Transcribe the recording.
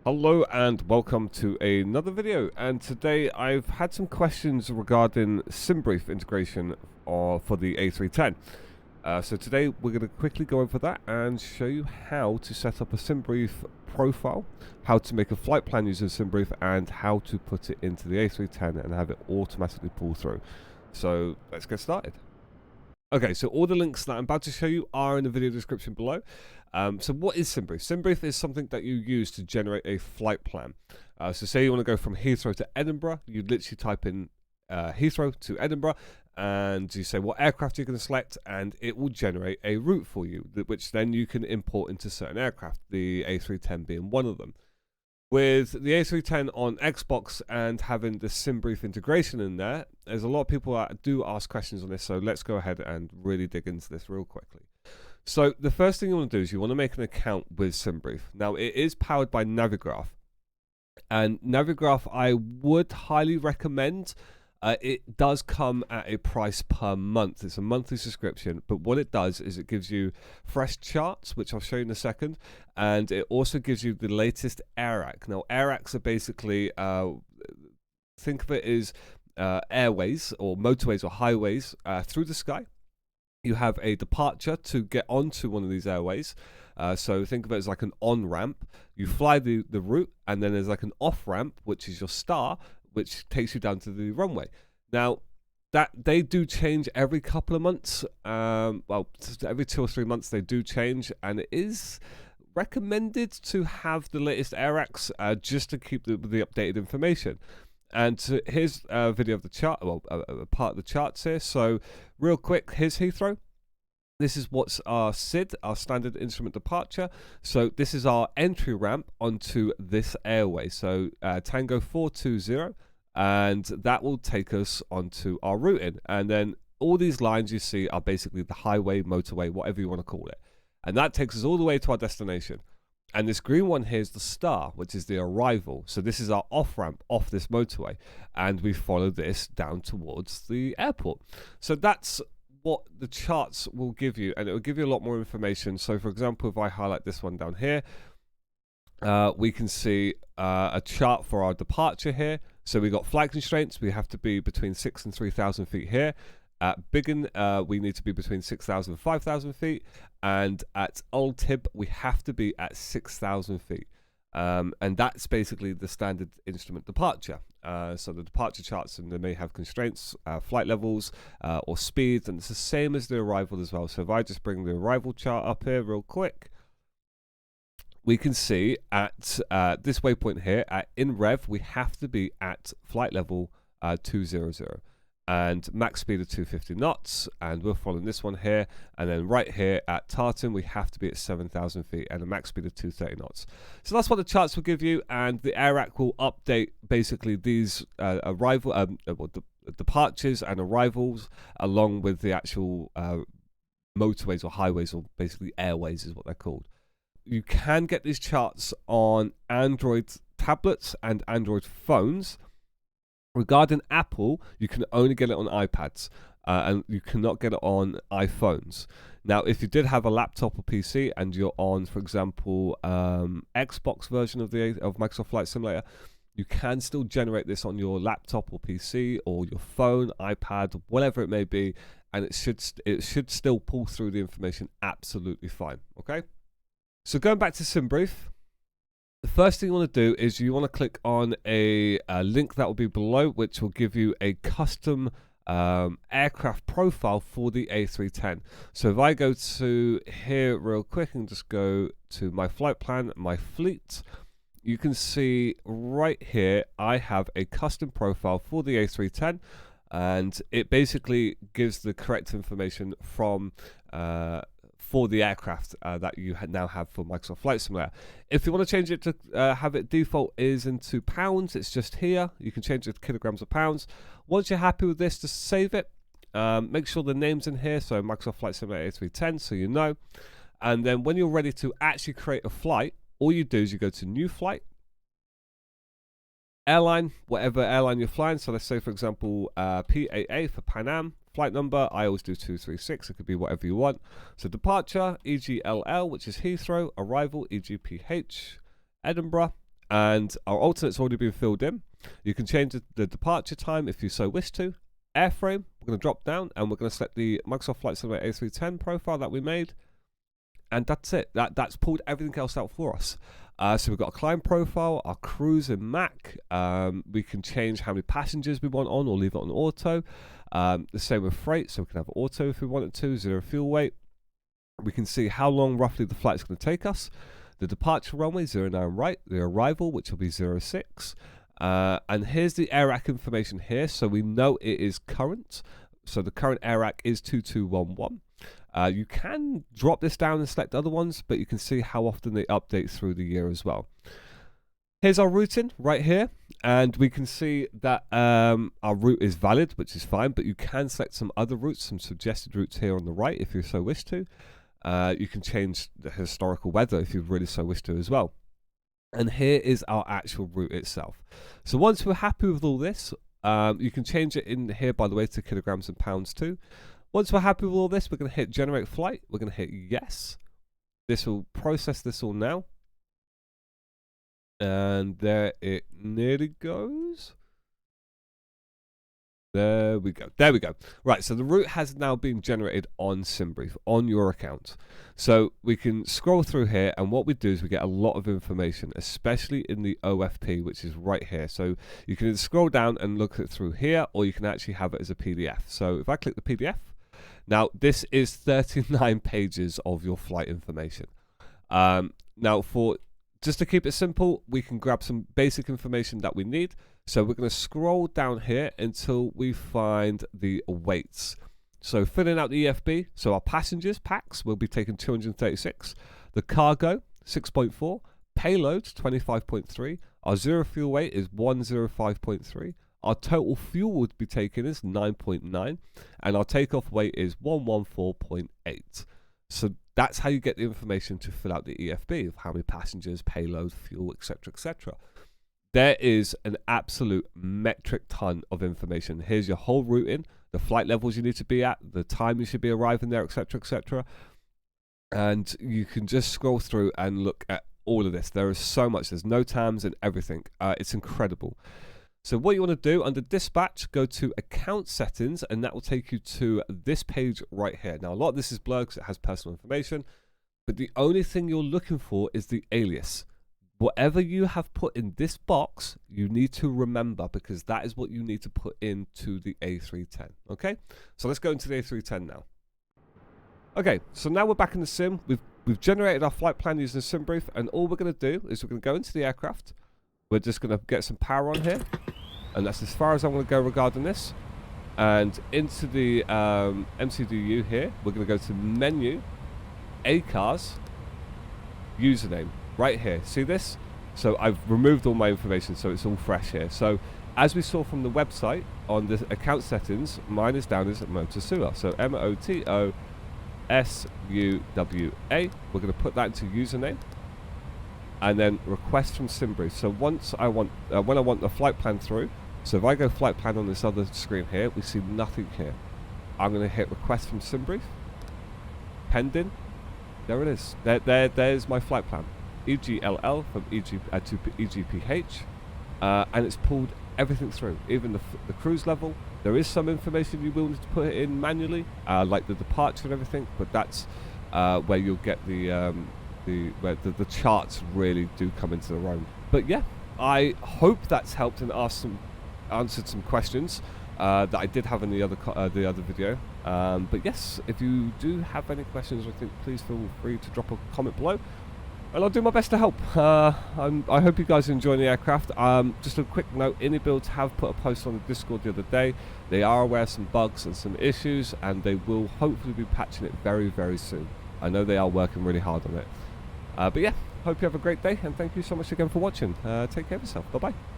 Hello and welcome to another video, and today I've had some questions regarding Simbrief integration for the A310. So today we're going to quickly go over that and show you how to set up a Simbrief profile, how to make a flight plan using Simbrief, and how to put it into the A310 and have it automatically pull through. So let's get started. Okay, so all the links that I'm about to show you are in the video description below. So what is Simbrief? Simbrief is something that you use to generate a flight plan. So say you want to go from Heathrow to Edinburgh, you literally type in Heathrow to Edinburgh, and you say what aircraft you're going to select, and it will generate a route for you, which then you can import into certain aircraft, the A310 being one of them. With the A310 on Xbox and having the Simbrief integration in there, there's a lot of people that do ask questions on this, so let's go ahead and really dig into this real quickly. So the first thing you want to do is you want to make an account with Simbrief. Now it is powered by Navigraph, and Navigraph I would highly recommend. It does come at a price per month. It's a monthly subscription, but what it does is it gives you fresh charts, which I'll show you in a second, and it also gives you the latest AIRAC. Now, AIRACs are basically, think of it as airways or motorways or highways through the sky. You have a departure to get onto one of these airways. So think of it as like an on-ramp. You fly the route, and then there's like an off-ramp, which is your star, which takes you down to the runway. Now, that they do change every couple of months. Well, every 2 or 3 months they do change, and it is recommended to have the latest AIRACs just to keep the updated information. And here's a video of the chart, well, a part of the charts here. So real quick, here's Heathrow. This is what's our SID, our standard instrument departure. So this is our entry ramp onto this airway. So Tango 420, and that will take us onto our routing. And then all these lines you see are basically the highway, motorway, whatever you want to call it. And that takes us all the way to our destination. And this green one here is the star, which is the arrival. So this is our off-ramp off this motorway. And we follow this down towards the airport. So that's what the charts will give you, and it will give you a lot more information. So for example, if I highlight this one down here, we can see a chart for our departure here. So we got flight constraints. We have to be between 6,000 and 3,000 feet here. At Biggin, we need to be between 6,000 and 5,000 feet. And at Old Tib, we have to be at 6,000 feet. And that's basically the standard instrument departure. So the departure charts, and they may have constraints, flight levels, or speeds, and it's the same as the arrival as well. So if I just bring the arrival chart up here real quick, we can see at this waypoint here, in rev, we have to be at flight level 200. And max speed of 250 knots, and we're following this one here. And then right here at Tartan, we have to be at 7,000 feet and a max speed of 230 knots. So that's what the charts will give you, and the AIRAC will update basically these departures and arrivals along with the actual motorways or highways, or basically airways is what they're called. You can get these charts on Android tablets and Android phones. Regarding Apple, you can only get it on iPads, and you cannot get it on iPhones. Now, if you did have a laptop or PC and you're on, for example, Xbox version of Microsoft Flight Simulator, you can still generate this on your laptop or PC or your phone, iPad, whatever it may be, and it should still pull through the information absolutely fine. Okay. So going back to Simbrief. The first thing you want to do is you want to click on a link that will be below, which will give you a custom aircraft profile for the A310. So if I go to here real quick and just go to my flight plan, my fleet, you can see right here I have a custom profile for the A310, and it basically gives the correct information from for the aircraft that you now have for Microsoft Flight Simulator. If you want to change it to have it default is into pounds, it's just here. You can change it to kilograms or pounds. Once you're happy with this, just save it. Make sure the name's in here, so Microsoft Flight Simulator A310, so you know. And then when you're ready to actually create a flight, all you do is you go to New Flight, Airline, whatever airline you're flying. So let's say, for example, PAA for Pan Am. Flight number, I always do 236. It could be whatever you want. So departure, EGLL, which is Heathrow. Arrival, EGPH, Edinburgh. and our alternate's already been filled in. You can change the departure time if you so wish to. Airframe, we're going to drop down and we're going to select the Microsoft Flight Simulator A310 profile that we made, and that's it. That's pulled everything else out for us. So we've got a climb profile, our cruise in Mac. We can change how many passengers we want on or leave it on auto. The same with freight, so we can have auto if we wanted to, 0 fuel weight. We can see how long roughly the flight's going to take us. The departure runway, 09 right. The arrival, which will be 06. And here's the AIRAC information here, so we know it is current. So the current AIRAC is 2211. You can drop this down and select other ones, but you can see how often they update through the year as well. Here's our routing right here, and we can see that our route is valid, which is fine, but you can select some other routes, some suggested routes here on the right if you so wish to. You can change the historical weather if you really so wish to as well. And here is our actual route itself. So once we're happy with all this, you can change it in here, by the way, to kilograms and pounds too. Once we're happy with all this, we're going to hit generate flight. We're going to hit yes. This will process this all now. And there it nearly goes. There we go. There we go. Right, so the route has now been generated on Simbrief, on your account. So we can scroll through here, and what we do is we get a lot of information, especially in the OFP, which is right here. So you can either scroll down and look it through here, or you can actually have it as a PDF. So if I click the PDF, now this is 39 pages of your flight information. Now just to keep it simple, we can grab some basic information that we need. So we're going to scroll down here until we find the weights. So filling out the EFB, so our passengers, packs, will be taking 236. The cargo, 6.4. Payload, 25.3. Our 0 fuel weight is 105.3. Our total fuel would be taken is 9.9. And our takeoff weight is 114.8. So that's how you get the information to fill out the EFB of how many passengers, payload, fuel, etc., etc. There is an absolute metric ton of information. Here's your whole routing, the flight levels you need to be at, the time you should be arriving there, etc., etc. And you can just scroll through and look at all of this. There is so much. There's NOTAMs and everything. It's incredible. So what you want to do under dispatch, go to account settings, and that will take you to this page right here. Now, a lot of this is blurred because it has personal information, but the only thing you're looking for is the alias. Whatever you have put in this box, you need to remember, because that is what you need to put into the A310. Okay, so let's go into the A310 now. Okay, so now we're back in the sim. We've generated our flight plan using Simbrief, and all we're going to do is we're going to go into the aircraft. We're just going to get some power on here, and that's as far as I'm going to go regarding this. And into the MCDU here, we're going to go to menu, ACARS, username. Right here, see this? So I've removed all my information, so it's all fresh here. So as we saw from the website, on the account settings, mine is down as Motosuwa. So MOTOSUWA. We're going to put that into username, and then request from Simbrief. So once I want, when I want the flight plan through, so if I go flight plan on this other screen here, we see nothing here. I'm going to hit request from Simbrief, pending. There it is. There's my flight plan. EGLL from to EGPH, and it's pulled everything through, even the cruise level. There is some information you will need to put it in manually, like the departure and everything, but that's where you'll get where the charts really do come into their own. But yeah, I hope that's helped and answered some questions that I did have in the other video. But yes, if you do have any questions, I think please feel free to drop a comment below, and I'll do my best to help. I hope you guys are enjoying the aircraft. Just a quick note, Inibuilds have put a post on the Discord the other day. They are aware of some bugs and some issues, and they will hopefully be patching it very, very soon. I know they are working really hard on it. But yeah, hope you have a great day, and thank you so much again for watching. Take care of yourself. Bye-bye.